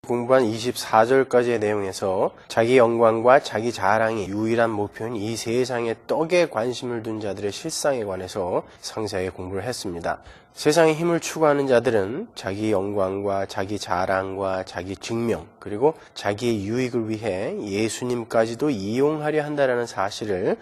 공부한 24절까지의 내용에서 자기 영광과 자기 자랑이 유일한 목표인 이 세상의 떡에 관심을 둔 자들의 실상에 관해서 상세하게 공부를 했습니다. 세상의 힘을 추구하는 자들은 자기 영광과 자기 자랑과 자기 증명 그리고 자기의 유익을 위해 예수님까지도 이용하려 한다는 사실을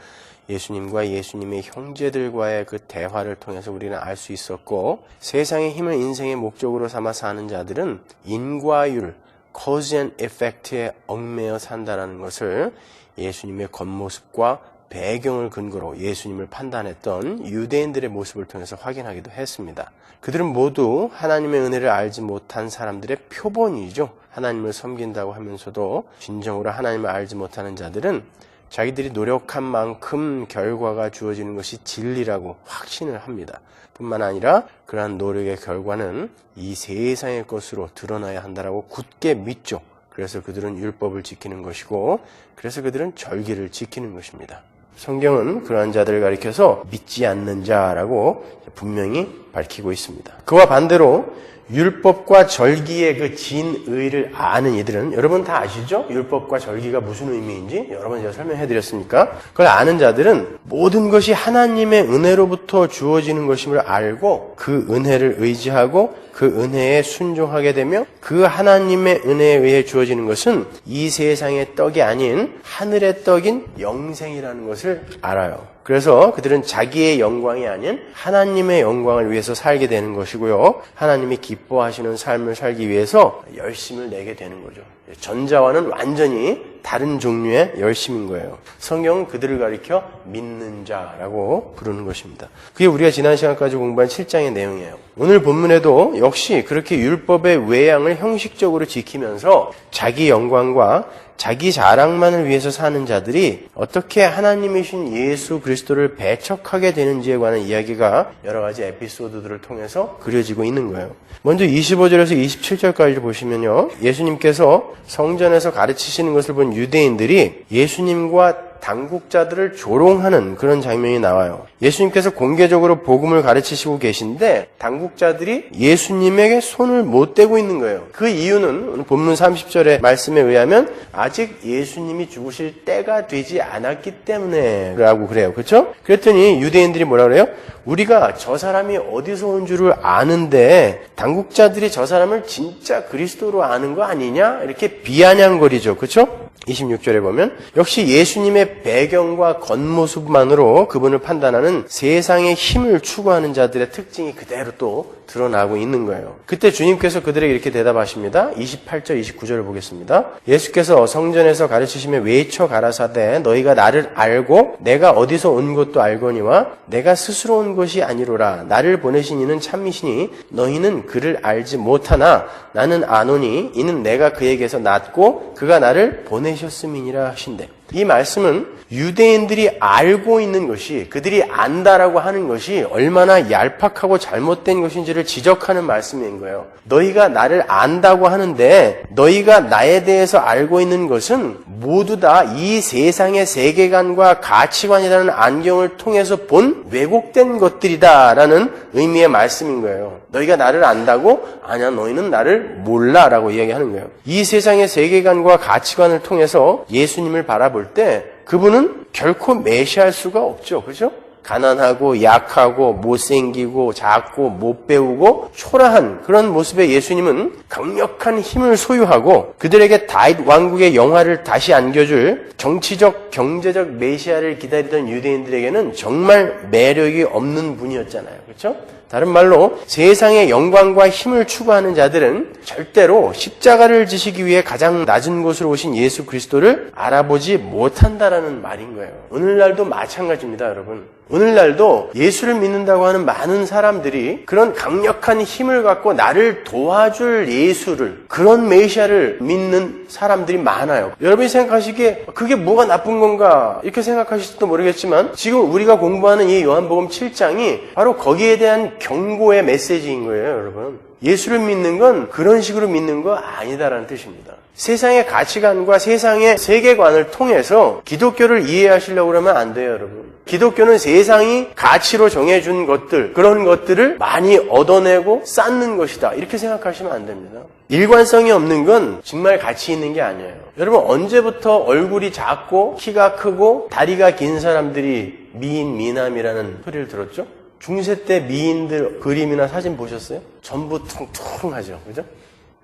예수님과 예수님의 형제들과의 그 대화를 통해서 우리는 알 수 있었고, 세상의 힘을 인생의 목적으로 삼아 사는 자들은 인과율, cause and effect에 얽매여 산다는 것을 예수님의 겉모습과 배경을 근거로 예수님을 판단했던 유대인들의 모습을 통해서 확인하기도 했습니다. 그들은 모두 하나님의 은혜를 알지 못한 사람들의 표본이죠. 하나님을 섬긴다고 하면서도 진정으로 하나님을 알지 못하는 자들은 자기들이 노력한 만큼 결과가 주어지는 것이 진리라고 확신을 합니다. 뿐만 아니라 그러한 노력의 결과는 이 세상의 것으로 드러나야 한다라고 굳게 믿죠. 그래서 그들은 율법을 지키는 것이고, 그래서 그들은 절기를 지키는 것입니다. 성경은 그러한 자들을 가리켜서 믿지 않는 자라고 분명히 밝히고 있습니다. 그와 반대로 율법과 절기의 그 진의를 아는 이들은, 여러분 다 아시죠? 율법과 절기가 무슨 의미인지 여러 번 제가 설명해 드렸으니까, 그걸 아는 자들은 모든 것이 하나님의 은혜로부터 주어지는 것임을 알고 그 은혜를 의지하고 그 은혜에 순종하게 되며, 그 하나님의 은혜에 의해 주어지는 것은 이 세상의 떡이 아닌 하늘의 떡인 영생이라는 것을 알아요. 그래서 그들은 자기의 영광이 아닌 하나님의 영광을 위해서 살게 되는 것이고요. 하나님이 기뻐하시는 삶을 살기 위해서 열심을 내게 되는 거죠. 전자와는 완전히 다른 종류의 열심인 거예요. 성경은 그들을 가리켜 믿는 자라고 부르는 것입니다. 그게 우리가 지난 시간까지 공부한 7장의 내용이에요. 오늘 본문에도 역시 그렇게 율법의 외양을 형식적으로 지키면서 자기 영광과 자기 자랑만을 위해서 사는 자들이 어떻게 하나님이신 예수 그리스도를 배척하게 되는지에 관한 이야기가 여러 가지 에피소드들을 통해서 그려지고 있는 거예요. 먼저 25절에서 27절까지 보시면요, 예수님께서 성전에서 가르치시는 것을 본 유대인들이 예수님과 당국자들을 조롱하는 그런 장면이 나와요. 예수님께서 공개적으로 복음을 가르치시고 계신데 당국자들이 예수님에게 손을 못 대고 있는 거예요. 그 이유는 본문 30절의 말씀에 의하면 아직 예수님이 죽으실 때가 되지 않았기 때문에 라고 그래요. 그렇죠? 그랬더니 유대인들이 뭐라 그래요? 우리가 저 사람이 어디서 온 줄을 아는데 당국자들이 저 사람을 진짜 그리스도로 아는 거 아니냐? 이렇게 비아냥거리죠. 그렇죠? 26절에 보면 역시 예수님의 배경과 겉모습만으로 그분을 판단하는 세상의 힘을 추구하는 자들의 특징이 그대로 또 드러나고 있는 거예요. 그때 주님께서 그들에게 이렇게 대답하십니다. 28절, 29절을 보겠습니다. 예수께서 성전에서 가르치시며 외쳐 가라사대 너희가 나를 알고 내가 어디서 온 것도 알거니와 내가 스스로 온 것이 아니로라. 나를 보내신 이는 참이시니 너희는 그를 알지 못하나 나는 아노니 이는 내가 그에게서 났고 그가 나를 보내셨음이니라 하신대. 이 말씀은 유대인들이 알고 있는 것이, 그들이 안다라고 하는 것이 얼마나 얄팍하고 잘못된 것인지를 지적하는 말씀인 거예요. 너희가 나를 안다고 하는데 너희가 나에 대해서 알고 있는 것은 모두 다 이 세상의 세계관과 가치관이라는 안경을 통해서 본 왜곡된 것들이다라는 의미의 말씀인 거예요. 너희가 나를 안다고? 아니야, 너희는 나를 몰라 라고 이야기하는 거예요. 이 세상의 세계관과 가치관을 통해서 예수님을 바라볼 때 그분은 결코 메시아일 수가 없죠. 그렇죠? 가난하고 약하고 못생기고 작고 못 배우고 초라한 그런 모습의 예수님은 강력한 힘을 소유하고 그들에게 다윗 왕국의 영화를 다시 안겨줄 정치적 경제적 메시아를 기다리던 유대인들에게는 정말 매력이 없는 분이었잖아요. 그렇죠? 다른 말로 세상의 영광과 힘을 추구하는 자들은 절대로 십자가를 지시기 위해 가장 낮은 곳으로 오신 예수 그리스도를 알아보지 못한다라는 말인 거예요. 오늘날도 마찬가지입니다, 여러분. 오늘날도 예수를 믿는다고 하는 많은 사람들이 그런 강력한 힘을 갖고 나를 도와줄 예수를, 그런 메시아를 믿는 사람들이 많아요. 여러분이 생각하시기에 그게 뭐가 나쁜 건가 이렇게 생각하실지도 모르겠지만 지금 우리가 공부하는 이 요한복음 7장이 바로 거기에 대한 경고의 메시지인 거예요, 여러분. 예수를 믿는 건 그런 식으로 믿는 거 아니다라는 뜻입니다. 세상의 가치관과 세상의 세계관을 통해서 기독교를 이해하시려고 그러면 안 돼요, 여러분. 기독교는 세상이 가치로 정해준 것들, 그런 것들을 많이 얻어내고 쌓는 것이다. 이렇게 생각하시면 안 됩니다. 일관성이 없는 건 정말 가치 있는 게 아니에요. 여러분, 언제부터 얼굴이 작고 키가 크고 다리가 긴 사람들이 미인, 미남이라는 소리를 들었죠? 중세 때 미인들 그림이나 사진 보셨어요? 전부 퉁퉁하죠. 그죠?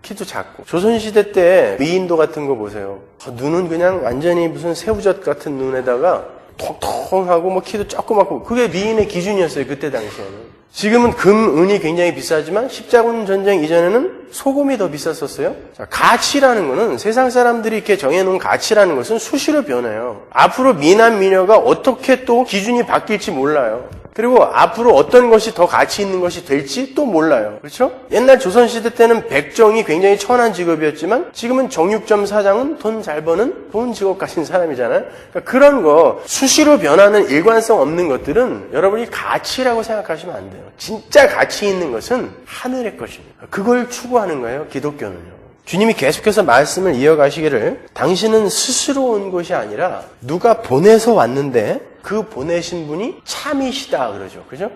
키도 작고. 조선시대 때 미인도 같은 거 보세요. 눈은 그냥 완전히 무슨 새우젓 같은 눈에다가 통통하고 뭐 키도 조그맣고, 그게 미인의 기준이었어요. 그때 당시에는. 지금은 금, 은이 굉장히 비싸지만 십자군 전쟁 이전에는 소금이 더 비쌌었어요. 자, 가치라는 거는, 세상 사람들이 이렇게 정해놓은 가치라는 것은 수시로 변해요. 앞으로 미남, 미녀가 어떻게 또 기준이 바뀔지 몰라요. 그리고 앞으로 어떤 것이 더 가치 있는 것이 될지 또 몰라요. 그렇죠? 옛날 조선시대 때는 백정이 굉장히 천한 직업이었지만 지금은 정육점 사장은 돈 잘 버는 좋은 직업 가진 사람이잖아요. 그러니까 그런 거 수시로 변하는 일관성 없는 것들은 여러분이 가치라고 생각하시면 안 돼요. 진짜 가치 있는 것은 하늘의 것입니다. 그걸 추구하는 거예요, 기독교는요. 주님이 계속해서 말씀을 이어가시기를, 당신은 스스로 온 것이 아니라 누가 보내서 왔는데 그 보내신 분이 참이시다 그러죠. 그죠?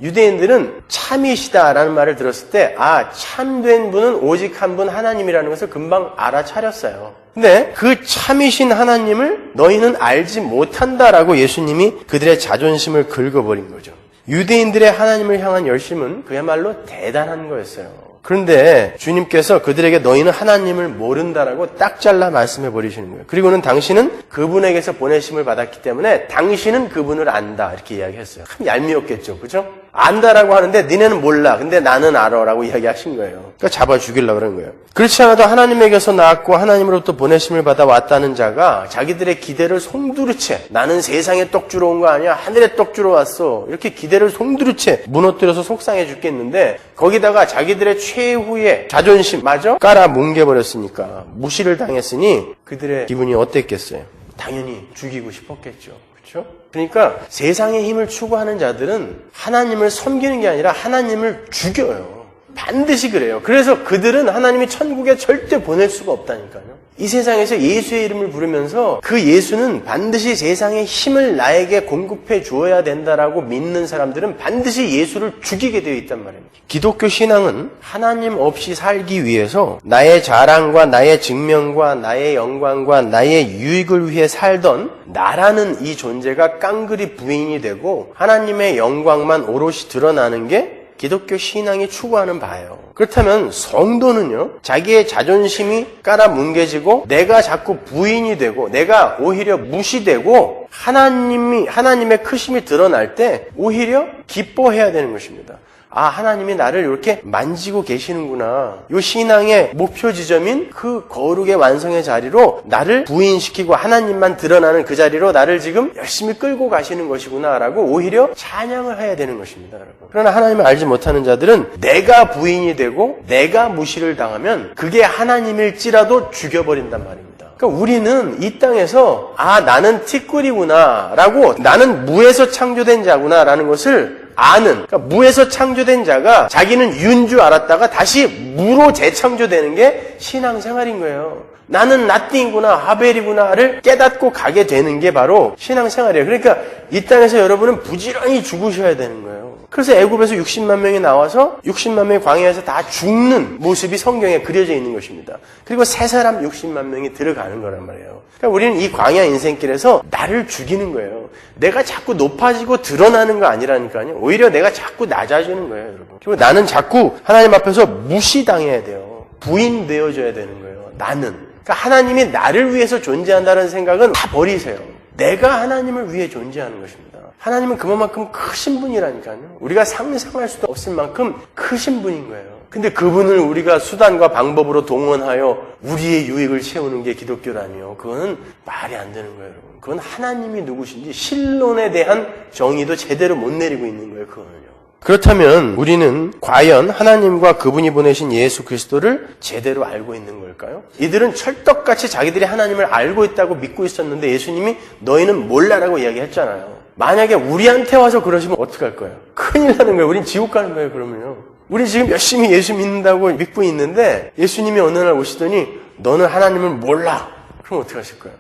유대인들은 참이시다라는 말을 들었을 때, 참된 분은 오직 한 분 하나님이라는 것을 금방 알아차렸어요. 근데 그 참이신 하나님을 너희는 알지 못한다라고 예수님이 그들의 자존심을 긁어버린 거죠. 유대인들의 하나님을 향한 열심은 그야말로 대단한 거였어요. 그런데 주님께서 그들에게 너희는 하나님을 모른다라고 딱 잘라 말씀해 버리시는 거예요. 그리고는 당신은 그분에게서 보내심을 받았기 때문에 당신은 그분을 안다, 이렇게 이야기했어요. 참 얄미웠겠죠, 그죠? 안다라고 하는데 니네는 몰라, 근데 나는 알아라고 이야기하신 거예요. 그러니까 잡아 죽이려고 그런 거예요. 그렇지 않아도 하나님에게서 나왔고 하나님으로부터 보내심을 받아 왔다는 자가 자기들의 기대를 송두리째, 나는 세상에 떡 주러 온 거 아니야, 하늘에 떡 주러 왔어, 이렇게 기대를 송두리째 무너뜨려서 속상해 죽겠는데, 거기다가 자기들의 최후의 자존심마저 깔아 뭉개버렸으니까, 무시를 당했으니 그들의 기분이 어땠겠어요? 당연히 죽이고 싶었겠죠. 그렇죠? 그러니까 세상의 힘을 추구하는 자들은 하나님을 섬기는 게 아니라 하나님을 죽여요. 반드시 그래요. 그래서 그들은 하나님이 천국에 절대 보낼 수가 없다니까요. 이 세상에서 예수의 이름을 부르면서 그 예수는 반드시 세상의 힘을 나에게 공급해 주어야 된다라고 믿는 사람들은 반드시 예수를 죽이게 되어 있단 말입니다. 기독교 신앙은 하나님 없이 살기 위해서 나의 자랑과 나의 증명과 나의 영광과 나의 유익을 위해 살던 나라는 이 존재가 깡그리 부인이 되고 하나님의 영광만 오롯이 드러나는 게 기독교 신앙이 추구하는 바예요. 그렇다면 성도는요, 자기의 자존심이 깔아뭉개지고 내가 자꾸 부인이 되고 내가 오히려 무시되고 하나님의 크심이 드러날 때 오히려 기뻐해야 되는 것입니다. 하나님이 나를 이렇게 만지고 계시는구나. 이 신앙의 목표 지점인 그 거룩의 완성의 자리로 나를 부인시키고 하나님만 드러나는 그 자리로 나를 지금 열심히 끌고 가시는 것이구나라고 오히려 찬양을 해야 되는 것입니다, 여러분. 그러나 하나님을 알지 못하는 자들은 내가 부인이 되고 내가 무시를 당하면 그게 하나님일지라도 죽여버린단 말입니다. 그러니까 우리는 이 땅에서 나는 티끌이구나 라고, 나는 무에서 창조된 자구나 라는 것을 아는, 그러니까 무에서 창조된 자가 자기는 유인 줄 알았다가 다시 무로 재창조되는 게 신앙생활인 거예요. 나는 나띵이구나, 하벨이구나를 깨닫고 가게 되는 게 바로 신앙생활이에요. 그러니까 이 땅에서 여러분은 부지런히 죽으셔야 되는 거예요. 그래서 애굽에서 60만 명이 나와서 60만 명이 광야에서 다 죽는 모습이 성경에 그려져 있는 것입니다. 그리고 세 사람 60만 명이 들어가는 거란 말이에요. 그러니까 우리는 이 광야 인생길에서 나를 죽이는 거예요. 내가 자꾸 높아지고 드러나는 거 아니라니까요. 오히려 내가 자꾸 낮아지는 거예요, 여러분. 그리고 나는 자꾸 하나님 앞에서 무시당해야 돼요. 부인되어져야 되는 거예요, 나는. 그러니까 하나님이 나를 위해서 존재한다는 생각은 다 버리세요. 내가 하나님을 위해 존재하는 것입니다. 하나님은 그만큼 크신 분이라니까요. 우리가 상상할 수도 없을 만큼 크신 분인 거예요. 근데 그분을 우리가 수단과 방법으로 동원하여 우리의 유익을 채우는 게 기독교라니요. 그거는 말이 안 되는 거예요, 여러분. 그건 하나님이 누구신지 신론에 대한 정의도 제대로 못 내리고 있는 거예요, 그거는요. 그렇다면 우리는 과연 하나님과 그분이 보내신 예수 그리스도를 제대로 알고 있는 걸까요? 이들은 철떡같이 자기들이 하나님을 알고 있다고 믿고 있었는데 예수님이 너희는 몰라라고 이야기했잖아요. 만약에 우리한테 와서 그러시면 어떡할 거예요? 큰일 나는 거예요. 우린 지옥 가는 거예요, 그러면요. 우리 지금 열심히 예수 믿는다고 믿고 있는데 예수님이 어느 날 오시더니 너는 하나님을 몰라. 그럼 어떻게 하실 거예요?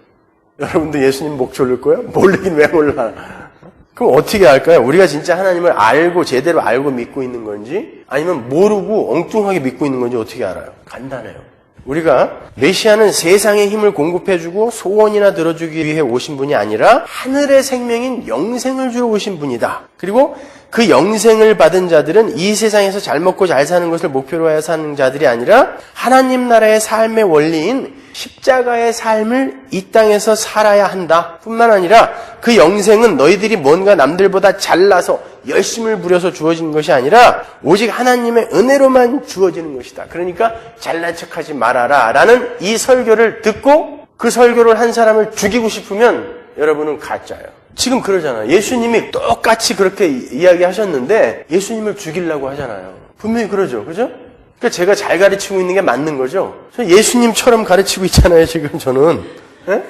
여러분도 예수님 목 졸릴 거예요? 모르긴 왜 몰라? 그럼 어떻게 할까요? 우리가 진짜 하나님을 알고 제대로 알고 믿고 있는 건지 아니면 모르고 엉뚱하게 믿고 있는 건지 어떻게 알아요? 간단해요. 우리가 메시아는 세상의 힘을 공급해주고 소원이나 들어주기 위해 오신 분이 아니라 하늘의 생명인 영생을 주러 오신 분이다. 그리고 그 영생을 받은 자들은 이 세상에서 잘 먹고 잘 사는 것을 목표로 하여 사는 자들이 아니라 하나님 나라의 삶의 원리인 십자가의 삶을 이 땅에서 살아야 한다. 뿐만 아니라 그 영생은 너희들이 뭔가 남들보다 잘나서 열심을 부려서 주어진 것이 아니라 오직 하나님의 은혜로만 주어지는 것이다. 그러니까 잘난 척하지 말아라 라는 이 설교를 듣고 그 설교를 한 사람을 죽이고 싶으면 여러분은 가짜예요. 지금 그러잖아요. 예수님이 똑같이 그렇게 이야기하셨는데 예수님을 죽이려고 하잖아요. 분명히 그러죠. 그죠? 그러니까 제가 잘 가르치고 있는 게 맞는 거죠. 저 예수님처럼 가르치고 있잖아요. 지금 저는. 네?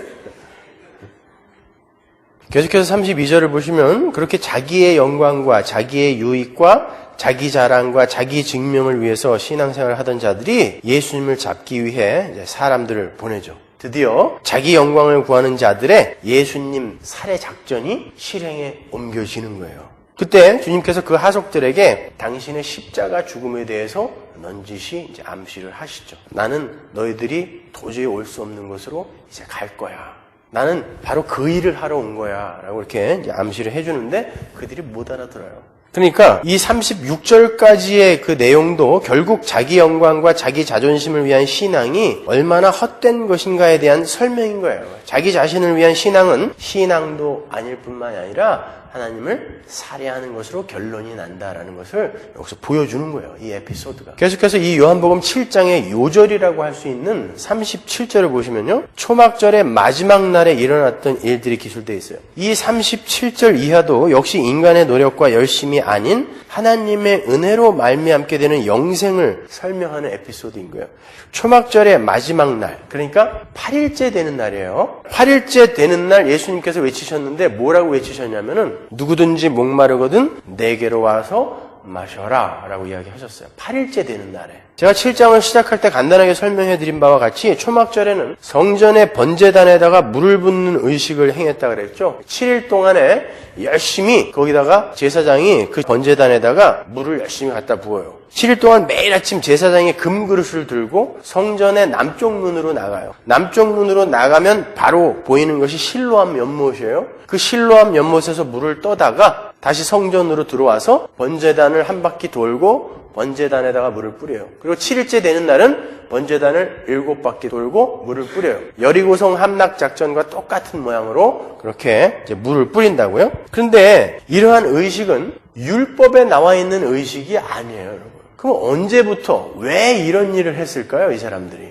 계속해서 32절을 보시면 그렇게 자기의 영광과 자기의 유익과 자기 자랑과 자기 증명을 위해서 신앙생활을 하던 자들이 예수님을 잡기 위해 사람들을 보내죠. 드디어 자기 영광을 구하는 자들의 예수님 살해 작전이 실행에 옮겨지는 거예요. 그때 주님께서 그 하속들에게 당신의 십자가 죽음에 대해서 넌지시 이제 암시를 하시죠. 나는 너희들이 도저히 올 수 없는 곳으로 이제 갈 거야. 나는 바로 그 일을 하러 온 거야. 라고 이렇게 이제 암시를 해주는데 그들이 못 알아들어요. 그러니까 이 36절까지의 그 내용도 결국 자기 영광과 자기 자존심을 위한 신앙이 얼마나 헛된 것인가에 대한 설명인 거예요. 자기 자신을 위한 신앙은 신앙도 아닐 뿐만 아니라 하나님을 살해하는 것으로 결론이 난다라는 것을 여기서 보여주는 거예요. 이 에피소드가. 계속해서 이 요한복음 7장의 요절이라고 할 수 있는 37절을 보시면요. 초막절의 마지막 날에 일어났던 일들이 기술되어 있어요. 이 37절 이하도 역시 인간의 노력과 열심이 아닌 하나님의 은혜로 말미암게 되는 영생을 설명하는 에피소드인 거예요. 초막절의 마지막 날, 그러니까 8일째 되는 날이에요. 8일째 되는 날 예수님께서 외치셨는데 뭐라고 외치셨냐면은 누구든지 목마르거든 내게로 와서 마셔라 라고 이야기하셨어요. 8일째 되는 날에. 제가 7장을 시작할 때 간단하게 설명해드린 바와 같이 초막절에는 성전의 번제단에다가 물을 붓는 의식을 행했다 그랬죠. 7일 동안에 열심히 거기다가 제사장이 그 번제단에다가 물을 열심히 갖다 부어요. 7일 동안 매일 아침 제사장이 금그릇을 들고 성전의 남쪽 문으로 나가요. 남쪽 문으로 나가면 바로 보이는 것이 실로암 연못이에요. 그 실로암 연못에서 물을 떠다가 다시 성전으로 들어와서 번제단을 한 바퀴 돌고 번제단에다가 물을 뿌려요. 그리고 7일째 되는 날은 번제단을 7바퀴 돌고 물을 뿌려요. 여리고성 함락작전과 똑같은 모양으로 그렇게 이제 물을 뿌린다고요. 그런데 이러한 의식은 율법에 나와 있는 의식이 아니에요, 여러분. 그럼 언제부터 왜 이런 일을 했을까요, 이 사람들이?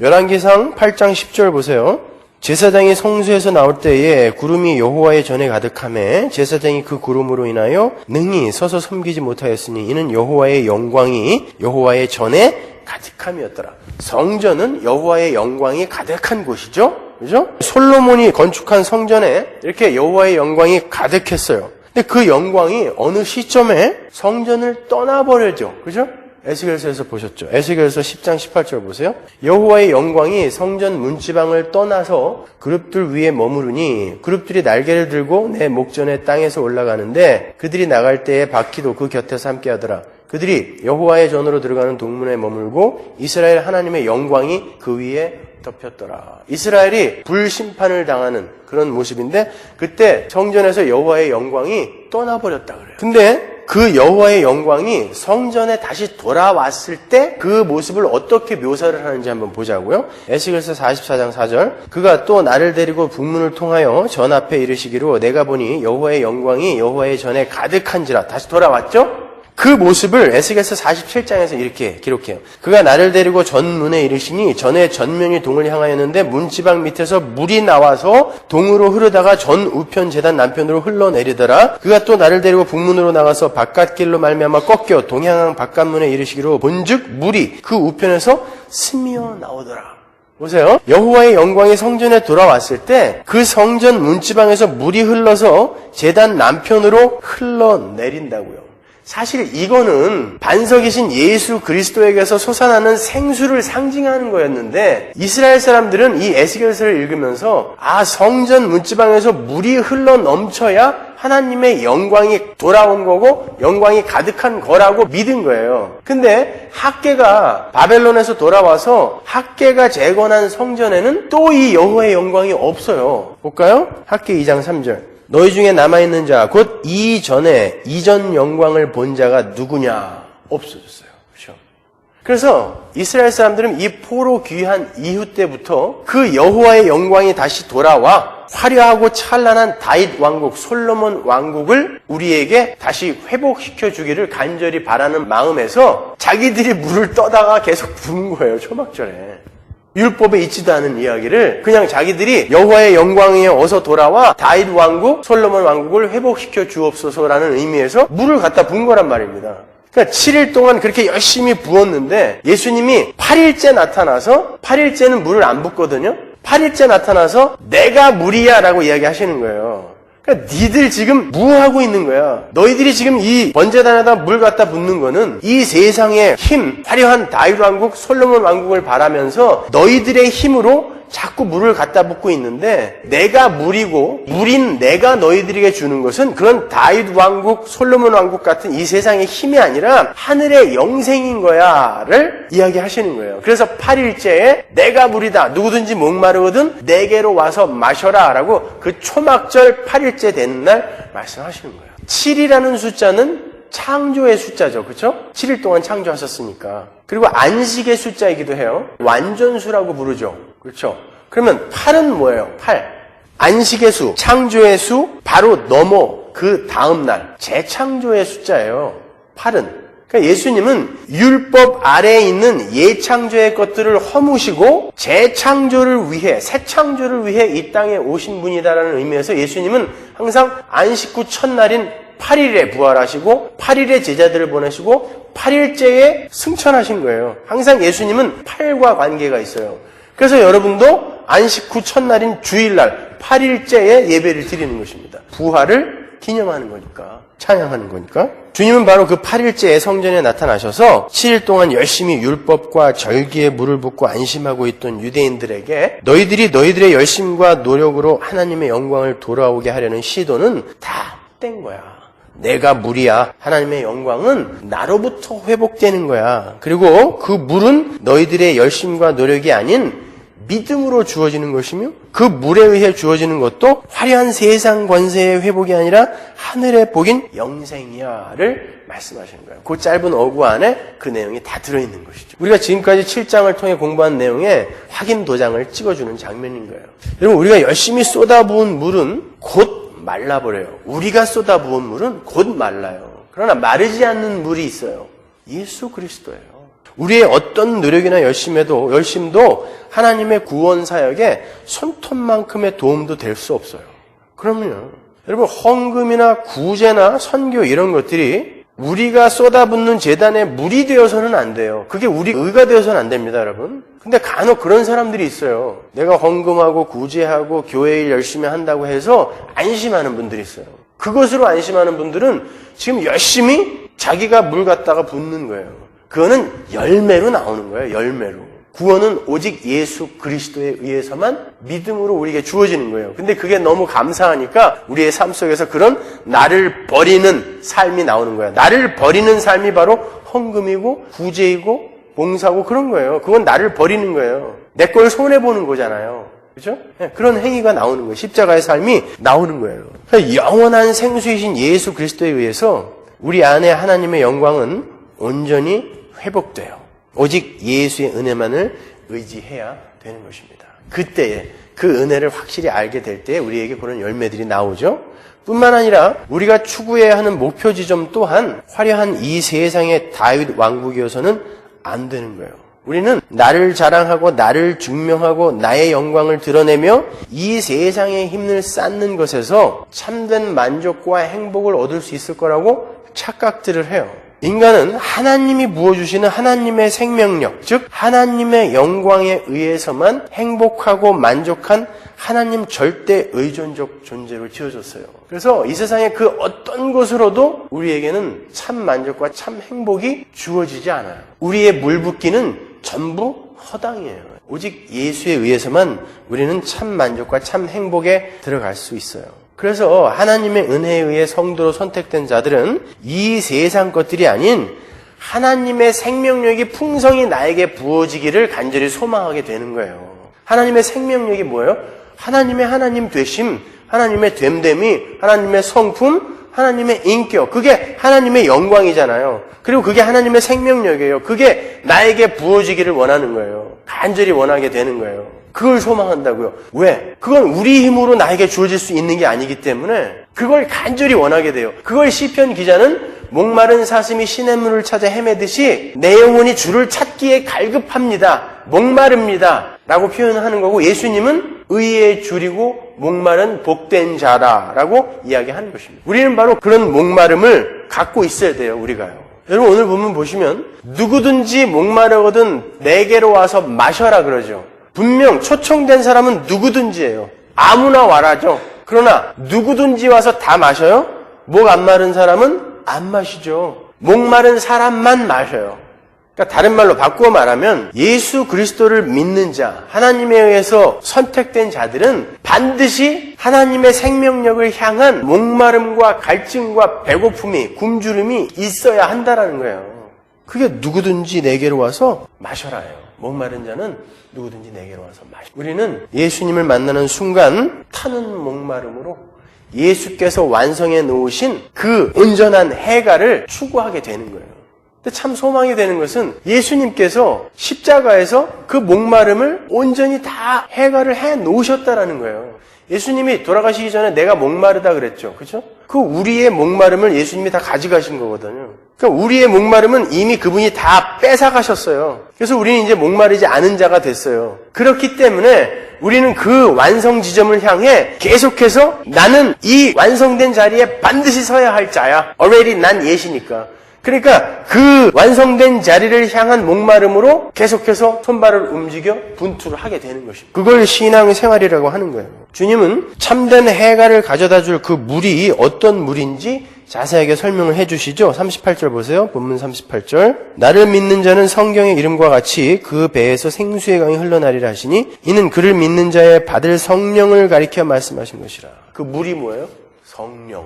열왕기상 8장 10절 보세요. 제사장이 성소에서 나올 때에 구름이 여호와의 전에 가득하매 제사장이 그 구름으로 인하여 능히 서서 섬기지 못하였으니 이는 여호와의 영광이 여호와의 전에 가득함이었더라. 성전은 여호와의 영광이 가득한 곳이죠. 그죠? 솔로몬이 건축한 성전에 이렇게 여호와의 영광이 가득했어요. 근데 그 영광이 어느 시점에 성전을 떠나버려죠. 그죠? 에스겔서에서 보셨죠? 에스겔서 10장 18절 보세요. 여호와의 영광이 성전 문지방을 떠나서 그룹들 위에 머무르니 그룹들이 날개를 들고 내 목전에 땅에서 올라가는데 그들이 나갈 때에 바퀴도 그 곁에서 함께하더라. 그들이 여호와의 전으로 들어가는 동문에 머물고 이스라엘 하나님의 영광이 그 위에 덮였더라. 이스라엘이 불심판을 당하는 그런 모습인데 그때 성전에서 여호와의 영광이 떠나버렸다 그래요. 근데 그 여호와의 영광이 성전에 다시 돌아왔을 때 그 모습을 어떻게 묘사를 하는지 한번 보자고요. 에스겔서 44장 4절. 그가 또 나를 데리고 북문을 통하여 전 앞에 이르시기로 내가 보니 여호와의 영광이 여호와의 전에 가득한지라. 다시 돌아왔죠? 그 모습을 에스겔서 47장에서 이렇게 기록해요. 그가 나를 데리고 전문에 이르시니 전에 전면이 동을 향하였는데 문지방 밑에서 물이 나와서 동으로 흐르다가 전 우편 제단 남편으로 흘러내리더라. 그가 또 나를 데리고 북문으로 나가서 바깥길로 말미암아 꺾여 동향항 바깥문에 이르시기로 본즉 물이 그 우편에서 스미어 나오더라. 보세요. 여호와의 영광이 성전에 돌아왔을 때 그 성전 문지방에서 물이 흘러서 제단 남편으로 흘러내린다고요. 사실 이거는 반석이신 예수 그리스도에게서 솟아나는 생수를 상징하는 거였는데 이스라엘 사람들은 이 에스겔서를 읽으면서 성전 문지방에서 물이 흘러 넘쳐야 하나님의 영광이 돌아온 거고 영광이 가득한 거라고 믿은 거예요. 근데 학개가 바벨론에서 돌아와서 학개가 재건한 성전에는 또 이 여호와의 영광이 없어요. 볼까요? 학개 2장 3절. 너희 중에 남아있는 자, 곧 이전 영광을 본 자가 누구냐? 없어졌어요. 그렇죠? 그래서 이스라엘 사람들은 이 포로 귀환 이후 때부터 그 여호와의 영광이 다시 돌아와 화려하고 찬란한 다윗 왕국, 솔로몬 왕국을 우리에게 다시 회복시켜 주기를 간절히 바라는 마음에서 자기들이 물을 떠다가 계속 부은 거예요. 초막절에. 율법에 있지도 않은 이야기를 그냥 자기들이 여호와의 영광에 어서 돌아와 다윗 왕국, 솔로몬 왕국을 회복시켜 주옵소서라는 의미에서 물을 갖다 부은 거란 말입니다. 그러니까 7일 동안 그렇게 열심히 부었는데 예수님이 8일째 나타나서 8일째는 물을 안 붓거든요. 8일째 나타나서 내가 물이야 라고 이야기하시는 거예요. 그러니까 니들 지금 무하고 있는 거야. 너희들이 지금 이 번제단에다 물 갖다 붓는 거는 이 세상의 힘, 화려한 다윗 왕국, 솔로몬 왕국을 바라면서 너희들의 힘으로 자꾸 물을 갖다 붓고 있는데 내가 물이고 물인 내가 너희들에게 주는 것은 그런 다윗 왕국, 솔로몬 왕국 같은 이 세상의 힘이 아니라 하늘의 영생인 거야를 이야기하시는 거예요. 그래서 8일째에 내가 물이다. 누구든지 목마르거든 내게로 와서 마셔라 라고 그 초막절 8일째 되는 날 말씀하시는 거예요. 7이라는 숫자는 창조의 숫자죠. 그렇죠? 7일 동안 창조하셨으니까. 그리고 안식의 숫자이기도 해요. 완전수라고 부르죠. 그렇죠? 그러면 8은 뭐예요? 8. 안식의 수, 창조의 수, 바로 넘어 그 다음 날 재창조의 숫자예요. 8은. 그러니까 예수님은 율법 아래에 있는 예창조의 것들을 허무시고 재창조를 위해, 새 창조를 위해 이 땅에 오신 분이다라는 의미에서 예수님은 항상 안식 후 첫날인 8일에 부활하시고 8일에 제자들을 보내시고 8일째에 승천하신 거예요. 항상 예수님은 8과 관계가 있어요. 그래서 여러분도 안식 후 첫날인 주일날 8일째에 예배를 드리는 것입니다. 부활을 기념하는 거니까, 찬양하는 거니까. 주님은 바로 그 8일째에 성전에 나타나셔서 7일 동안 열심히 율법과 절기에 물을 붓고 안심하고 있던 유대인들에게 너희들의 열심과 노력으로 하나님의 영광을 돌아오게 하려는 시도는 다 헛된 거야. 내가 물이야. 하나님의 영광은 나로부터 회복되는 거야. 그리고 그 물은 너희들의 열심과 노력이 아닌 믿음으로 주어지는 것이며 그 물에 의해 주어지는 것도 화려한 세상 권세의 회복이 아니라 하늘의 복인 영생이야를 말씀하시는 거예요. 그 짧은 어구 안에 그 내용이 다 들어있는 것이죠. 우리가 지금까지 7장을 통해 공부한 내용에 확인 도장을 찍어주는 장면인 거예요. 여러분, 우리가 열심히 쏟아부은 물은 곧 말라버려요. 우리가 쏟아부은 물은 곧 말라요. 그러나 마르지 않는 물이 있어요. 예수 그리스도예요. 우리의 어떤 노력이나 열심도 하나님의 구원 사역에 손톱만큼의 도움도 될 수 없어요. 그럼요. 여러분, 헌금이나 구제나 선교 이런 것들이 우리가 쏟아붓는 재단에 물이 되어서는 안 돼요. 그게 우리 의가 되어서는 안 됩니다, 여러분. 근데 간혹 그런 사람들이 있어요. 내가 헌금하고 구제하고 교회 일 열심히 한다고 해서 안심하는 분들이 있어요. 그것으로 안심하는 분들은 지금 열심히 자기가 물 갖다가 붓는 거예요. 그거는 열매로 나오는 거예요. 열매로. 구원은 오직 예수 그리스도에 의해서만 믿음으로 우리에게 주어지는 거예요. 근데 그게 너무 감사하니까 우리의 삶 속에서 그런 나를 버리는 삶이 나오는 거예요. 나를 버리는 삶이 바로 헌금이고 구제이고 봉사고 그런 거예요. 그건 나를 버리는 거예요. 내 걸 손해보는 거잖아요. 그렇죠? 그런 행위가 나오는 거예요. 십자가의 삶이 나오는 거예요. 그러니까 영원한 생수이신 예수 그리스도에 의해서 우리 안에 하나님의 영광은 온전히 회복돼요. 오직 예수의 은혜만을 의지해야 되는 것입니다. 그때에 그 은혜를 확실히 알게 될 때에 우리에게 그런 열매들이 나오죠. 뿐만 아니라 우리가 추구해야 하는 목표 지점 또한 화려한 이 세상의 다윗 왕국이어서는 안 되는 거예요. 우리는 나를 자랑하고 나를 증명하고 나의 영광을 드러내며 이 세상의 힘을 쌓는 것에서 참된 만족과 행복을 얻을 수 있을 거라고 착각들을 해요. 인간은 하나님이 부어주시는 하나님의 생명력, 즉 하나님의 영광에 의해서만 행복하고 만족한 하나님 절대 의존적 존재로 지어졌어요. 그래서 이 세상의 그 어떤 것으로도 우리에게는 참 만족과 참 행복이 주어지지 않아요. 우리의 물붓기는 전부 허당이에요. 오직 예수에 의해서만 우리는 참 만족과 참 행복에 들어갈 수 있어요. 그래서 하나님의 은혜에 의해 성도로 선택된 자들은 이 세상 것들이 아닌 하나님의 생명력이 풍성히 나에게 부어지기를 간절히 소망하게 되는 거예요. 하나님의 생명력이 뭐예요? 하나님의 하나님 되심, 하나님의 됨됨이, 하나님의 성품, 하나님의 인격, 그게 하나님의 영광이잖아요. 그리고 그게 하나님의 생명력이에요. 그게 나에게 부어지기를 원하는 거예요. 간절히 원하게 되는 거예요. 그걸 소망한다고요. 왜? 그건 우리 힘으로 나에게 주어질 수 있는 게 아니기 때문에 그걸 간절히 원하게 돼요. 그걸 시편 기자는 목마른 사슴이 시냇물을 찾아 헤매듯이 내 영혼이 주를 찾기에 갈급합니다. 목마릅니다. 라고 표현하는 거고, 예수님은 의의 줄이고 목마른 복된 자라라고 이야기하는 것입니다. 우리는 바로 그런 목마름을 갖고 있어야 돼요. 우리가요. 여러분 오늘 본문 보시면 누구든지 목마르거든 내게로 와서 마셔라 그러죠. 분명 초청된 사람은 누구든지예요. 아무나 와라죠. 그러나 누구든지 와서 다 마셔요? 목 안 마른 사람은 안 마시죠. 목마른 사람만 마셔요. 그러니까 다른 말로 바꾸어 말하면 예수 그리스도를 믿는 자, 하나님에 의해서 선택된 자들은 반드시 하나님의 생명력을 향한 목마름과 갈증과 배고픔이, 굶주림이 있어야 한다라는 거예요. 그게 누구든지 내게로 와서 마셔라예요. 목마른 자는 누구든지 내게로 와서 마셔. 우리는 예수님을 만나는 순간 타는 목마름으로 예수께서 완성해 놓으신 그 온전한 해갈을 추구하게 되는 거예요. 근데 참 소망이 되는 것은 예수님께서 십자가에서 그 목마름을 온전히 다 해갈을 해 놓으셨다라는 거예요. 예수님이 돌아가시기 전에 내가 목마르다 그랬죠. 그렇죠? 그 우리의 목마름을 예수님이 다 가져가신 거거든요. 그러니까 우리의 목마름은 이미 그분이 다 뺏어가셨어요. 그래서 우리는 이제 목마르지 않은 자가 됐어요. 그렇기 때문에 우리는 그 완성 지점을 향해 계속해서 나는 이 완성된 자리에 반드시 서야 할 자야. already 난 예시니까. 그러니까 그 완성된 자리를 향한 목마름으로 계속해서 손발을 움직여 분투를 하게 되는 것입니다. 그걸 신앙의 생활이라고 하는 거예요. 주님은 참된 해갈을 가져다 줄 그 물이 어떤 물인지 자세하게 설명을 해주시죠. 38절 보세요. 본문 38절. 나를 믿는 자는 성경의 이름과 같이 그 배에서 생수의 강이 흘러나리라 하시니 이는 그를 믿는 자의 받을 성령을 가리켜 말씀하신 것이라. 그 물이 뭐예요? 성령.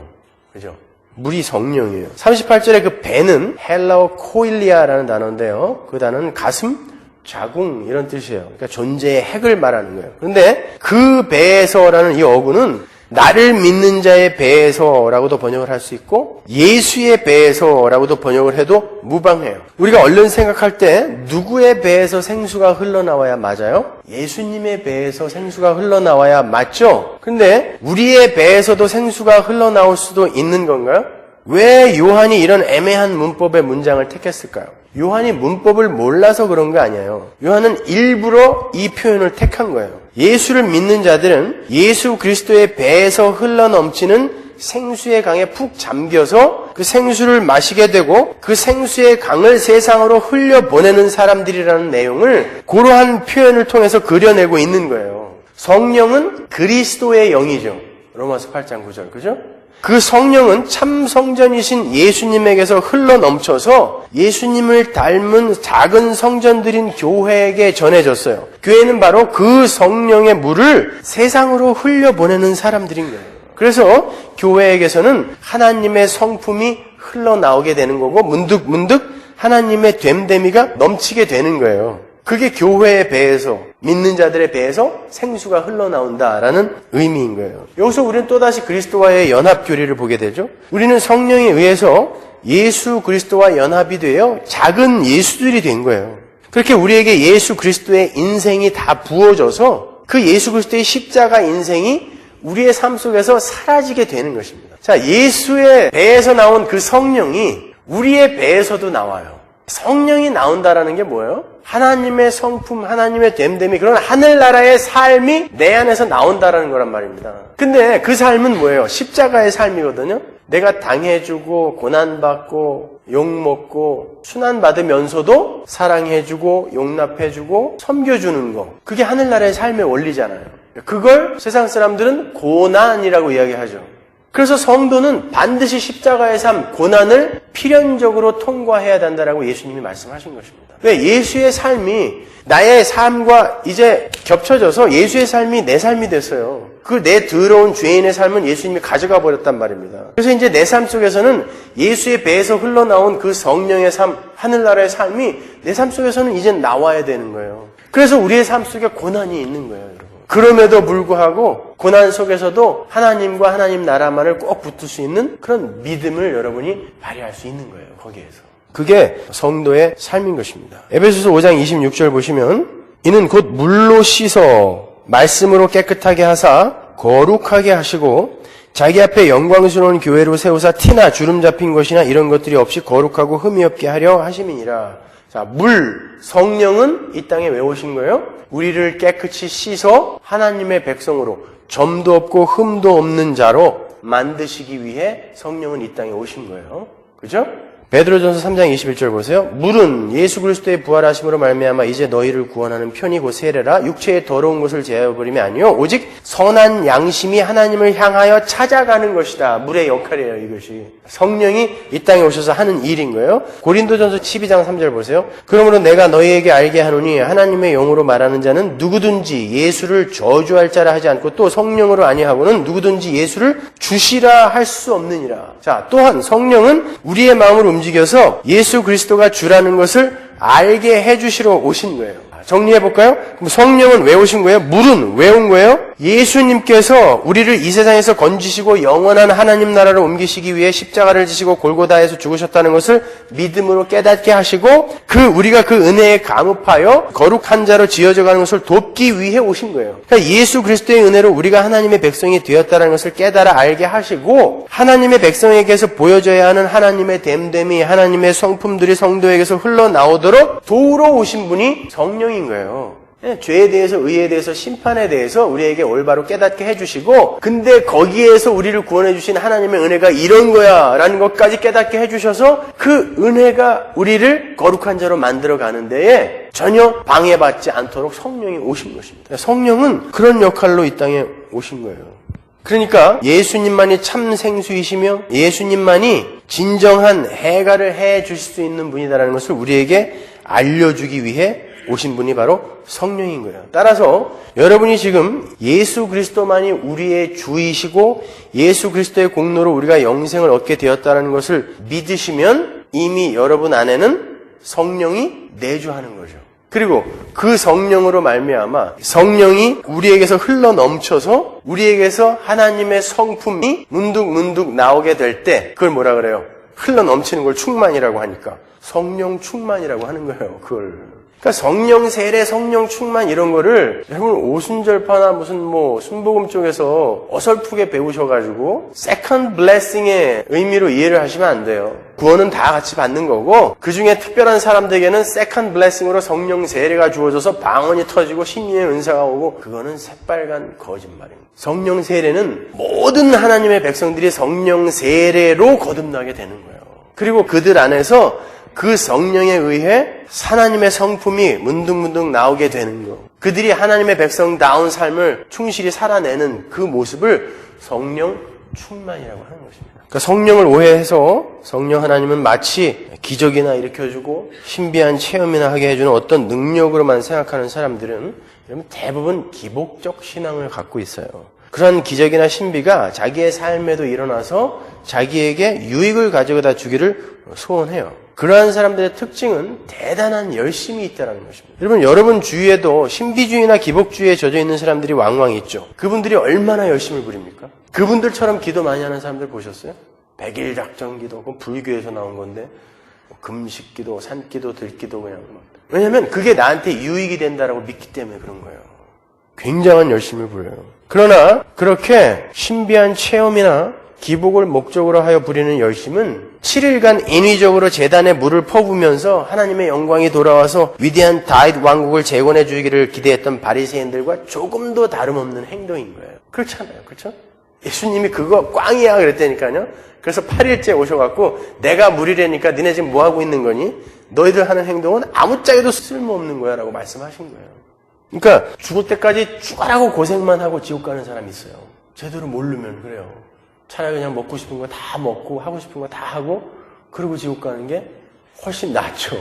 그죠? 물이 성령이에요. 38절에 그 배는 헬라어 코일리아라는 단어인데요. 그 단어는 가슴, 자궁 이런 뜻이에요. 그러니까 존재의 핵을 말하는 거예요. 그런데 그 배에서라는 이 어구는 나를 믿는 자의 배에서라고도 번역을 할 수 있고 예수의 배에서라고도 번역을 해도 무방해요. 우리가 얼른 생각할 때 누구의 배에서 생수가 흘러나와야 맞아요? 예수님의 배에서 생수가 흘러나와야 맞죠? 근데 우리의 배에서도 생수가 흘러나올 수도 있는 건가요? 왜 요한이 이런 애매한 문법의 문장을 택했을까요? 요한이 문법을 몰라서 그런 거 아니에요. 요한은 일부러 이 표현을 택한 거예요. 예수를 믿는 자들은 예수 그리스도의 배에서 흘러넘치는 생수의 강에 푹 잠겨서 그 생수를 마시게 되고 그 생수의 강을 세상으로 흘려보내는 사람들이라는 내용을 그러한 표현을 통해서 그려내고 있는 거예요. 성령은 그리스도의 영이죠. 로마서 8장 9절, 그죠? 그 성령은 참 성전이신 예수님에게서 흘러넘쳐서 예수님을 닮은 작은 성전들인 교회에게 전해졌어요. 교회는 바로 그 성령의 물을 세상으로 흘려보내는 사람들인 거예요. 그래서 교회에게서는 하나님의 성품이 흘러나오게 되는 거고 문득 하나님의 됨됨이가 넘치게 되는 거예요. 그게 교회의 배에서, 믿는 자들의 배에서 생수가 흘러나온다라는 의미인 거예요. 여기서 우리는 또다시 그리스도와의 연합 교리를 보게 되죠. 우리는 성령에 의해서 예수 그리스도와 연합이 되어 작은 예수들이 된 거예요. 그렇게 우리에게 예수 그리스도의 인생이 다 부어져서 그 예수 그리스도의 십자가 인생이 우리의 삶 속에서 사라지게 되는 것입니다. 자, 예수의 배에서 나온 그 성령이 우리의 배에서도 나와요. 성령이 나온다라는 게 뭐예요? 하나님의 성품, 하나님의 됨됨이, 그런 하늘나라의 삶이 내 안에서 나온다라는 거란 말입니다. 근데 그 삶은 뭐예요? 십자가의 삶이거든요. 내가 당해주고 고난받고 욕먹고 순환받으면서도 사랑해주고 용납해주고 섬겨주는 거, 그게 하늘나라의 삶의 원리잖아요. 그걸 세상 사람들은 고난이라고 이야기하죠. 그래서 성도는 반드시 십자가의 삶, 고난을 필연적으로 통과해야 된다라고 예수님이 말씀하신 것입니다. 왜? 예수의 삶이 나의 삶과 이제 겹쳐져서 예수의 삶이 내 삶이 됐어요. 그 내 더러운 죄인의 삶은 예수님이 가져가 버렸단 말입니다. 그래서 이제 내 삶 속에서는 예수의 배에서 흘러나온 그 성령의 삶, 하늘나라의 삶이 내 삶 속에서는 이제 나와야 되는 거예요. 그래서 우리의 삶 속에 고난이 있는 거예요, 여러분. 그럼에도 불구하고 고난 속에서도 하나님과 하나님 나라만을 꼭 붙을 수 있는 그런 믿음을 여러분이 발휘할 수 있는 거예요, 거기에서. 그게 성도의 삶인 것입니다. 에베소서 5장 26절 보시면 이는 곧 물로 씻어 말씀으로 깨끗하게 하사 거룩하게 하시고 자기 앞에 영광스러운 교회로 세우사 티나 주름 잡힌 것이나 이런 것들이 없이 거룩하고 흠이 없게 하려 하심이니라. 자, 물, 성령은 이 땅에 왜 오신 거예요? 우리를 깨끗이 씻어 하나님의 백성으로 점도 없고 흠도 없는 자로 만드시기 위해 성령은 이 땅에 오신 거예요. 그죠? 베드로전서 3장 21절 보세요. 물은 예수 그리스도의 부활하심으로 말미암아 이제 너희를 구원하는 편이 곧 세례라. 육체의 더러운 것을 제하여버림이 아니요 오직 선한 양심이 하나님을 향하여 찾아가는 것이다. 물의 역할이에요, 이것이. 성령이 이 땅에 오셔서 하는 일인 거예요. 고린도전서 12장 3절 보세요. 그러므로 내가 너희에게 알게 하노니 하나님의 영으로 말하는 자는 누구든지 예수를 저주할 자라 하지 않고 또 성령으로 아니하고는 누구든지 예수를 주시라 할 수 없느니라. 자, 또한 성령은 우리의 마음을 움직여서 예수 그리스도가 주라는 것을 알게 해주시러 오신 거예요. 정리해볼까요? 그럼 성령은 왜 오신 거예요? 물은 왜 온 거예요? 예수님께서 우리를 이 세상에서 건지시고 영원한 하나님 나라로 옮기시기 위해 십자가를 지시고 골고다에서 죽으셨다는 것을 믿음으로 깨닫게 하시고 우리가 그 은혜에 감업하여 거룩한 자로 지어져 가는 것을 돕기 위해 오신 거예요. 그러니까 예수 그리스도의 은혜로 우리가 하나님의 백성이 되었다는 것을 깨달아 알게 하시고 하나님의 백성에게서 보여져야 하는 하나님의 됨됨이 하나님의 성품들이 성도에게서 흘러나오도록 도우러 오신 분이 성령인 거예요. 죄에 대해서, 의에 대해서, 심판에 대해서 우리에게 올바로 깨닫게 해주시고 근데 거기에서 우리를 구원해 주신 하나님의 은혜가 이런 거야 라는 것까지 깨닫게 해주셔서 그 은혜가 우리를 거룩한 자로 만들어 가는 데에 전혀 방해받지 않도록 성령이 오신 것입니다. 성령은 그런 역할로 이 땅에 오신 거예요. 그러니까 예수님만이 참 생수이시며 예수님만이 진정한 해결을 해 주실 수 있는 분이다라는 것을 우리에게 알려주기 위해 오신 분이 바로 성령인 거예요. 따라서 여러분이 지금 예수 그리스도만이 우리의 주이시고 예수 그리스도의 공로로 우리가 영생을 얻게 되었다는 것을 믿으시면 이미 여러분 안에는 성령이 내주하는 거죠. 그리고 그 성령으로 말미암아 성령이 우리에게서 흘러넘쳐서 우리에게서 하나님의 성품이 문득문득 나오게 될 때 그걸 뭐라 그래요? 흘러넘치는 걸 충만이라고 하니까 성령 충만이라고 하는 거예요. 그러니까 성령 세례, 성령 충만 이런 거를 여러분 오순절파나 무슨 순복음 쪽에서 어설프게 배우셔가지고 세컨드 블레싱의 의미로 이해를 하시면 안 돼요. 구원은 다 같이 받는 거고 그 중에 특별한 사람들에게는 세컨드 블레싱으로 성령 세례가 주어져서 방언이 터지고 심리의 은사가 오고 그거는 새빨간 거짓말입니다. 성령 세례는 모든 하나님의 백성들이 성령 세례로 거듭나게 되는 거예요. 그리고 그들 안에서 그 성령에 의해 하나님의 성품이 문득문득 나오게 되는 것. 그들이 하나님의 백성다운 삶을 충실히 살아내는 그 모습을 성령 충만이라고 하는 것입니다. 그러니까 성령을 오해해서 성령 하나님은 마치 기적이나 일으켜주고 신비한 체험이나 하게 해주는 어떤 능력으로만 생각하는 사람들은 대부분 기복적 신앙을 갖고 있어요. 그런 기적이나 신비가 자기의 삶에도 일어나서 자기에게 유익을 가져다 주기를 소원해요. 그러한 사람들의 특징은 대단한 열심이 있다는 것입니다. 여러분 주위에도 신비주의나 기복주의에 젖어 있는 사람들이 왕왕 있죠. 그분들이 얼마나 열심을 부립니까? 그분들처럼 기도 많이 하는 사람들 보셨어요? 100일 작전 기도, 그건 불교에서 나온 건데 금식 기도, 산기도, 들기도 그냥 왜냐하면 그게 나한테 유익이 된다라고 믿기 때문에 그런 거예요. 굉장한 열심을 부려요. 그러나 그렇게 신비한 체험이나 기복을 목적으로 하여 부리는 열심은 7일간 인위적으로 제단에 물을 퍼부으면서 하나님의 영광이 돌아와서 위대한 다윗 왕국을 재건해 주기를 기대했던 바리새인들과 조금도 다름없는 행동인 거예요. 그렇잖아요. 그렇죠? 예수님이 그거 꽝이야 그랬다니까요. 그래서 8일째 오셔갖고 내가 물이라니까 니네 지금 뭐하고 있는 거니? 너희들 하는 행동은 아무짝에도 쓸모없는 거야 라고 말씀하신 거예요. 그러니까 죽을 때까지 죽으라고 고생만 하고 지옥 가는 사람이 있어요. 제대로 모르면 그래요. 차라리 그냥 먹고 싶은 거 다 먹고 하고 싶은 거 다 하고 그러고 지옥 가는 게 훨씬 낫죠.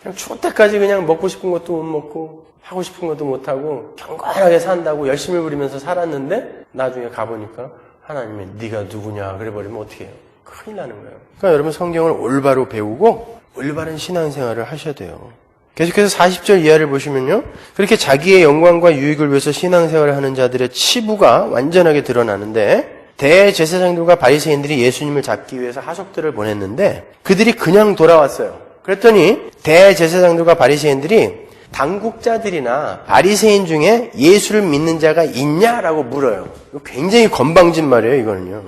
그냥 죽을 때까지 그냥 먹고 싶은 것도 못 먹고 하고 싶은 것도 못 하고 경건하게 산다고 열심히 부리면서 살았는데 나중에 가보니까 하나님이 네가 누구냐 그래버리면 어떻게 해요? 큰일 나는 거예요. 그러니까 여러분 성경을 올바로 배우고 올바른 신앙생활을 하셔야 돼요. 계속해서 40절 이하를 보시면요. 그렇게 자기의 영광과 유익을 위해서 신앙생활을 하는 자들의 치부가 완전하게 드러나는데 대제사장들과 바리새인들이 예수님을 잡기 위해서 하석들을 보냈는데 그들이 그냥 돌아왔어요. 그랬더니 대제사장들과 바리새인들이 당국자들이나 바리새인 중에 예수를 믿는 자가 있냐라고 물어요. 굉장히 건방진 말이에요, 이거는요.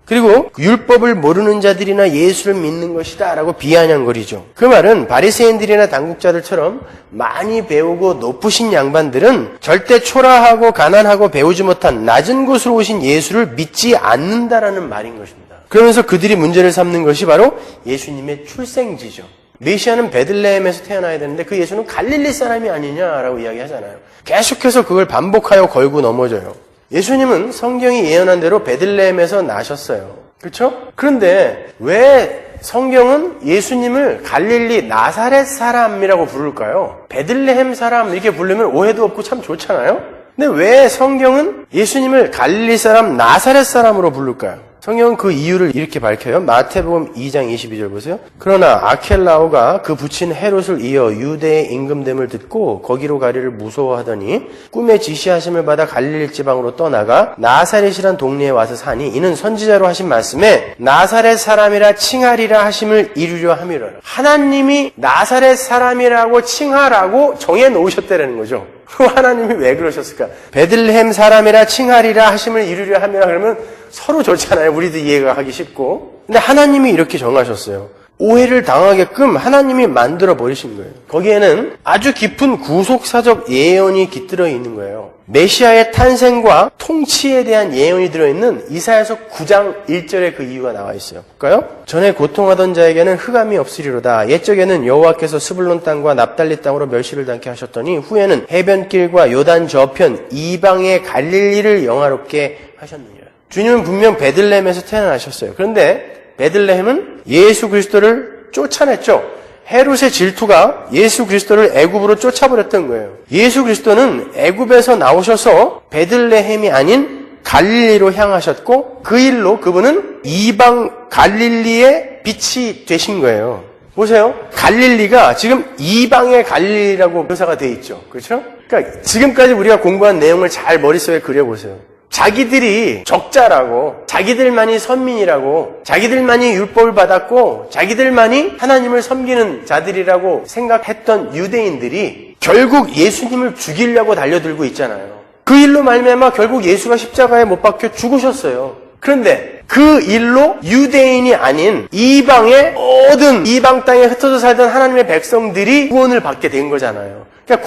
그리고 율법을 모르는 자들이나 예수를 믿는 것이다 라고 비아냥거리죠. 그 말은 바리새인들이나 당국자들처럼 많이 배우고 높으신 양반들은 절대 초라하고 가난하고 배우지 못한 낮은 곳으로 오신 예수를 믿지 않는다라는 말인 것입니다. 그러면서 그들이 문제를 삼는 것이 바로 예수님의 출생지죠. 메시아는 베들레헴에서 태어나야 되는데 그 예수는 갈릴리 사람이 아니냐라고 이야기하잖아요. 계속해서 그걸 반복하여 걸고 넘어져요. 예수님은 성경이 예언한 대로 베들레헴에서 나셨어요. 그렇죠? 그런데 왜 성경은 예수님을 갈릴리 나사렛 사람이라고 부를까요? 베들레헴 사람 이렇게 부르면 오해도 없고 참 좋잖아요? 근데 왜 성경은 예수님을 갈릴리 사람 나사렛 사람으로 부를까요? 성경은 그 이유를 이렇게 밝혀요. 마태복음 2장 22절 보세요. 그러나 아켈라오가 그 붙인 헤롯을 이어 유대의 임금됨을 듣고 거기로 가리를 무서워하더니 꿈에 지시하심을 받아 갈릴리 지방으로 떠나가 나사렛이란 동네에 와서 사니 이는 선지자로 하신 말씀에 나사렛 사람이라 칭하리라 하심을 이루려 함이라. 하나님이 나사렛 사람이라고 칭하라고 정해놓으셨다는 거죠. 하나님이 왜 그러셨을까? 베들레헴 사람이라 칭하리라 하심을 이루려 함이라 그러면 서로 좋잖아요. 우리도 이해가 하기 쉽고. 근데 하나님이 이렇게 정하셨어요. 오해를 당하게끔 하나님이 만들어 버리신 거예요. 거기에는 아주 깊은 구속사적 예언이 깃들어 있는 거예요. 메시아의 탄생과 통치에 대한 예언이 들어있는 이사야서 9장 1절에 그 이유가 나와 있어요. 볼까요? 전에 고통하던 자에게는 흑암이 없으리로다. 옛적에는 여호와께서 스불론 땅과 납달리 땅으로 멸시를 당케 하셨더니 후에는 해변길과 요단 저편 이방의 갈릴리를 영화롭게 하셨느니라. 주님은 분명 베들레헴에서 태어나셨어요. 그런데 베들레헴은 예수 그리스도를 쫓아냈죠. 헤롯의 질투가 예수 그리스도를 애굽으로 쫓아버렸던 거예요. 예수 그리스도는 애굽에서 나오셔서 베들레헴이 아닌 갈릴리로 향하셨고 그 일로 그분은 이방 갈릴리의 빛이 되신 거예요. 보세요. 갈릴리가 지금 이방의 갈릴리라고 묘사가 돼 있죠. 그렇죠? 그러니까 지금까지 우리가 공부한 내용을 잘 머릿속에 그려보세요. 자기들이 적자라고, 자기들만이 선민이라고, 자기들만이 율법을 받았고, 자기들만이 하나님을 섬기는 자들이라고 생각했던 유대인들이 결국 예수님을 죽이려고 달려들고 있잖아요. 그 일로 말미암아 결국 예수가 십자가에 못 박혀 죽으셨어요. 그런데 그 일로 유대인이 아닌 이방의 모든 이방 땅에 흩어져 살던 하나님의 백성들이 구원을 받게 된 거잖아요. 그러니까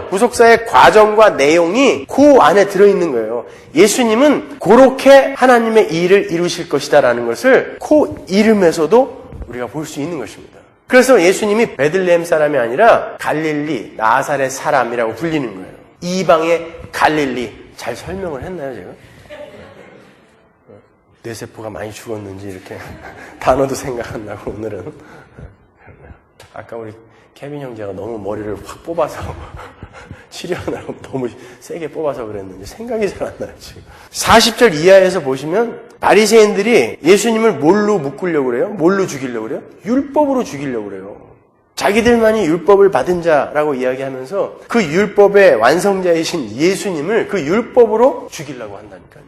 구속사의 과정과 내용이 그 안에 들어있는 거예요. 예수님은 그렇게 하나님의 일을 이루실 것이다라는 것을 그 이름에서도 우리가 볼 수 있는 것입니다. 그래서 예수님이 베들레헴 사람이 아니라 갈릴리, 나사렛 사람이라고 불리는 거예요. 이방의 갈릴리. 잘 설명을 했나요, 제가? 뇌세포가 많이 죽었는지 이렇게 단어도 생각 안 나고 오늘은. 아까 우리 케빈 형제가 너무 머리를 확 뽑아서 치료하느라고 너무 세게 뽑아서 그랬는지 생각이 잘 안 나요, 지금. 40절 이하에서 보시면 바리새인들이 예수님을 뭘로 묶으려고 그래요? 뭘로 죽이려고 그래요? 율법으로 죽이려고 그래요. 자기들만이 율법을 받은 자라고 이야기하면서 그 율법의 완성자이신 예수님을 그 율법으로 죽이려고 한다니까요.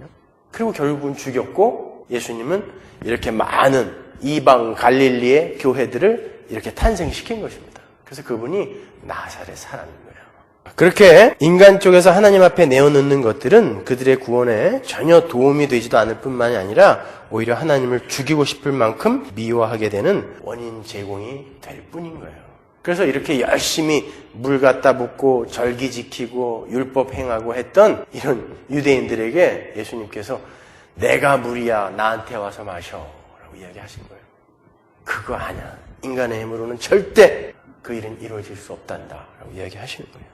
그리고 결국은 죽였고 예수님은 이렇게 많은 이방 갈릴리의 교회들을 이렇게 탄생시킨 것입니다. 그래서 그분이 나사렛 사람인 거예요. 그렇게 인간 쪽에서 하나님 앞에 내어놓는 것들은 그들의 구원에 전혀 도움이 되지도 않을 뿐만이 아니라 오히려 하나님을 죽이고 싶을 만큼 미워하게 되는 원인 제공이 될 뿐인 거예요. 그래서 이렇게 열심히 물 갖다 붓고 절기 지키고 율법 행하고 했던 이런 유대인들에게 예수님께서 내가 물이야 나한테 와서 마셔 라고 이야기하신 거예요. 그거 아니야. 인간의 힘으로는 절대 그 일은 이루어질 수 없단다 라고 이야기하시는 거예요.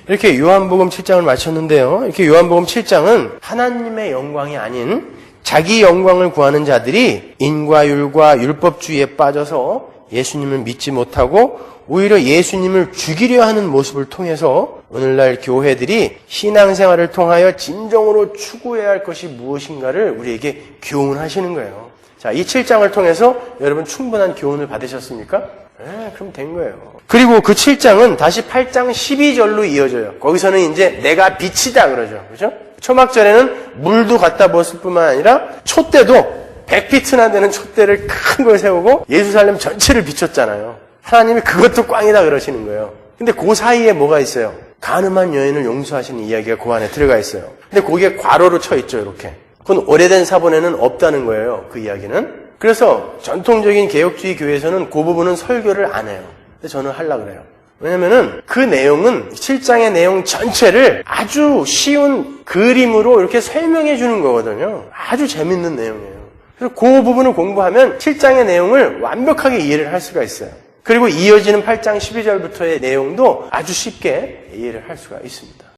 이렇게 요한복음 7장을 마쳤는데요. 이렇게 요한복음 7장은 하나님의 영광이 아닌 자기 영광을 구하는 자들이 인과율과 율법주의에 빠져서 예수님을 믿지 못하고 오히려 예수님을 죽이려 하는 모습을 통해서 오늘날 교회들이 신앙생활을 통하여 진정으로 추구해야 할 것이 무엇인가를 우리에게 교훈하시는 거예요. 자, 이 7장을 통해서 여러분 충분한 교훈을 받으셨습니까? 네, 그럼 된 거예요. 그리고 그 7장은 다시 8장 12절로 이어져요. 거기서는 이제 내가 빛이다 그러죠. 그죠? 초막절에는 물도 갖다 부었을 뿐만 아니라 촛대도 100피트나 되는 촛대를 큰 걸 세우고 예루살렘 전체를 비췄잖아요. 하나님이 그것도 꽝이다 그러시는 거예요. 근데 그 사이에 뭐가 있어요? 간음한 여인을 용서하시는 이야기가 그 안에 들어가 있어요. 근데 거기에 괄호로 쳐 있죠, 이렇게. 그건 오래된 사본에는 없다는 거예요, 그 이야기는. 그래서 전통적인 개혁주의 교회에서는 그 부분은 설교를 안 해요. 근데 저는 하려고 그래요. 왜냐면은 그 내용은 7장의 내용 전체를 아주 쉬운 그림으로 이렇게 설명해 주는 거거든요. 아주 재밌는 내용이에요. 그래서 그 부분을 공부하면 7장의 내용을 완벽하게 이해를 할 수가 있어요. 그리고 이어지는 8장 12절부터의 내용도 아주 쉽게 이해를 할 수가 있습니다.